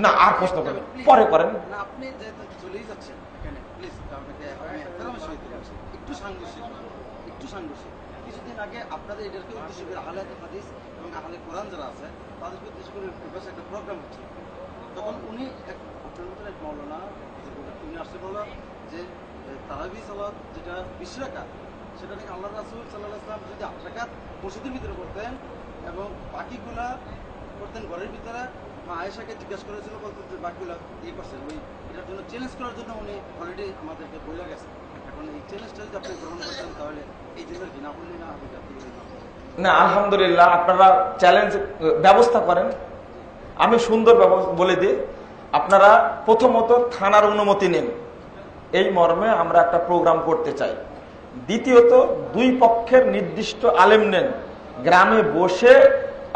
না আর প্রশ্ন করেন, পরে করেন। আপনি যেহেতু চলেই যাচ্ছেন এখানে, প্লিজ আপনাকে একটু সাংঘর্ষিক কিছুদিন আগে আপনাদের এটাকে উদ্দেশ্য করে আহলে হাদিস এবং আহলে কোরআন যারা আছে তাদেরকে উদ্দেশ্য করে একটা প্রোগ্রাম হচ্ছে। তখন উনি আপনার মতন এক মৌলানা উনি আসছে বলল যে তারাবি সালাত যেটা 20 রাকাত, সেটা নাকি আল্লাহ রাসূল সাল্লাল্লাহু আলাইহি ওয়াসাল্লাম যদি 8 রাকাত মসজিদের ভিতরে করতেন এবং বাকিগুলা করতেন ঘরের ভিতরে। আয়েশাকে জিজ্ঞাসা করেছিল, বলতে বাকিগুলা করছেন ওই এটার জন্য চ্যালেঞ্জ করার জন্য উনি অলরেডি আমাদেরকে বলে গেছেন। এখন এই চ্যালেঞ্জটা যদি আপনি গ্রহণ করতেন তাহলে এই জন্য কি না বললেন না আপনি না? আলহামদুলিল্লাহ, আপনারা চ্যালেঞ্জ ব্যবস্থা করেন, আমি সুন্দর বলে দিই। আপনারা প্রথমত থানার অনুমতি নিন, এই মর্মে আমরা একটা প্রোগ্রাম করতে চাই। দ্বিতীয়ত দুই পক্ষের নির্দিষ্ট আলেম নেন, গ্রামে বসে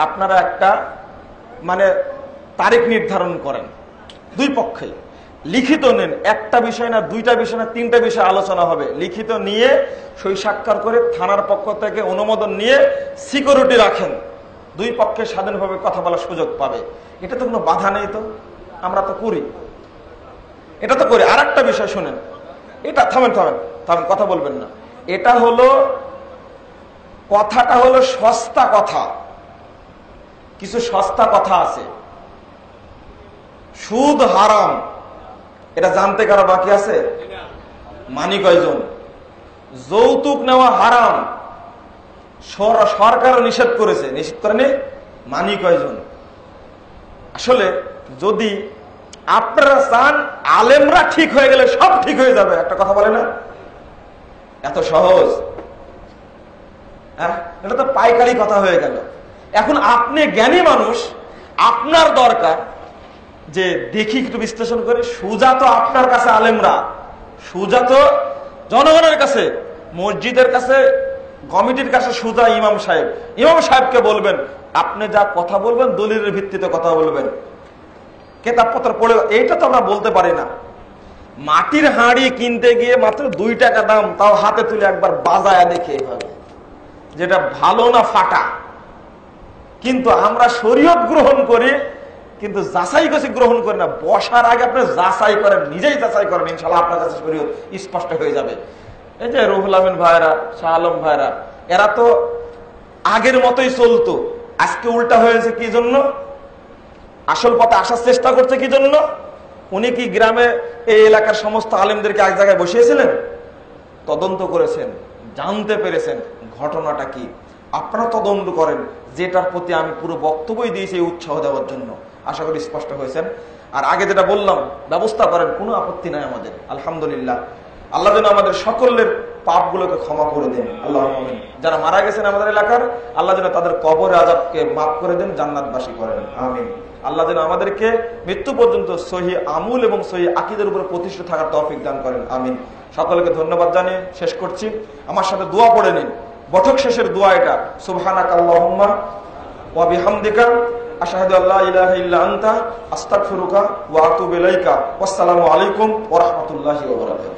আপনারা একটা তারিখ নির্ধারণ করেন, দুই পক্ষে লিখিত নেন। একটা বিষয় না, দুইটা বিষয় না, তিনটা বিষয় আলোচনা হবে। লিখিত নিয়ে সই স্বাক্ষর করে থানার পক্ষ থেকে অনুমোদন নিয়ে সিকিউরিটি রাখেন, দুই পক্ষে স্বাধীনভাবে কথা বলার সুযোগ পাবে। এটা তো কোনো বাধা নেই, তো আমরা তো করি, এটা তো করি। আর একটা বিষয় শুনেন, এটা থামেন, কথা বলবেন না। এটা হলো কথাটা হলো সস্তা কথা, কিছু সস্তা কথা আছে। সুদ হারাম, এটা জানতে কারো বাকি আছে? মানি কয়জন? যৌতুক নেওয়া হারাম, সরকারও নিষেধ করেছে, নিষেধ করেনি? মানি কয়জন? আসলে যদি আপনারা চান আলেমরা ঠিক হয়ে গেলে সব ঠিক হয়ে যাবে, একটা কথা বলে না, এত সহজ? হ্যাঁ, এটা তো পাইকারি কথা হয়ে গেল। এখন আপনি জ্ঞানী মানুষ, আপনার দরকার যে দেখি একটু বিশ্লেষণ করে, সুজা তো আপনার কাছে আলেমরা, সুজা তো জনগণের কাছে, মসজিদের কাছে, কমিটির কাছে সুজা ইমাম সাহেবকে বলবেন আপনি যা কথা বলবেন দলিলের ভিত্তিতে কথা বলবেন, কেতাবপত্র পড়ে। এইটা তো আমরা বলতে পারি না। মাটির হাঁড়ি কিনতে গিয়ে মাত্র 2 টাকা দাম, তাও হাতে তুলে একবার বাজায়া দেখে এইভাবে যেটা ভালো না ফাটা। কিন্তু আমরা শরীয়ত গ্রহণ করি, কিন্তু যাচাই কাছে গ্রহণ করি না। বসার আগে আপনি যাচাই করেন, নিজেই যাচাই করেন, ইনশাআল্লাহ আপনার কাছে শরীয়ত স্পষ্ট হয়ে যাবে। এই যে রুহুল আমিন ভাইরা, শাহ আলম ভাইরা, এরা তো আগের মতোই চলতো, আজকে উল্টা হয়েছে কি জন্য? আসল পথে আসার চেষ্টা করছে কি জন্য? উনি কি গ্রামে এই এলাকার সমস্ত আলেমদেরকে এক জায়গায় বসিয়েছিলেন? তদন্ত করেছেন, জানতে পেরেছেন ঘটনাটা কি। আপনারা তদন্ত করেন, যেটার প্রতি আমি পুরো বক্তব্যই দিয়েছি এই উৎসাহ দেওয়ার জন্য। আশা করি স্পষ্ট হয়েছেন। আর আগে যেটা বললাম, ব্যবস্থা করেন, কোনো আপত্তি নাই আমাদের। আলহামদুলিল্লাহ, আল্লাহ যেন আমাদের সকলের পাপগুলোকে ক্ষমা করে দেন, আল্লাহ আমিন। যারা মারা গেছেন আমাদের এলাকার, আল্লাহ যেন তাদের কবর আযাবকে মাফ করে দেন, জান্নাতবাসী করেন, আমিন। আল্লাহ যেন আমাদেরকে মৃত্যু পর্যন্ত সহি আমুল এবং সহি আকীদার উপর প্রতিষ্ঠিত থাকার তৌফিক দান করেন, আমিন। সকলকে ধন্যবাদ জানিয়ে শেষ করছি। আমার সাথে দোয়া পড়ে নিন, বৈঠক শেষের দোয়া এটা, সুবহানাকাল্লাহুম্মা ওয়া বিহামদিকা আশহাদু আল্লা ইলাহা ইল্লা আনতা আস্তাগফিরুকা ওয়া আতুবু ইলাইকা। ওয়াসসালামু আলাইকুম ওয়া রাহমাতুল্লাহি ওয়া বারাকাতুহু।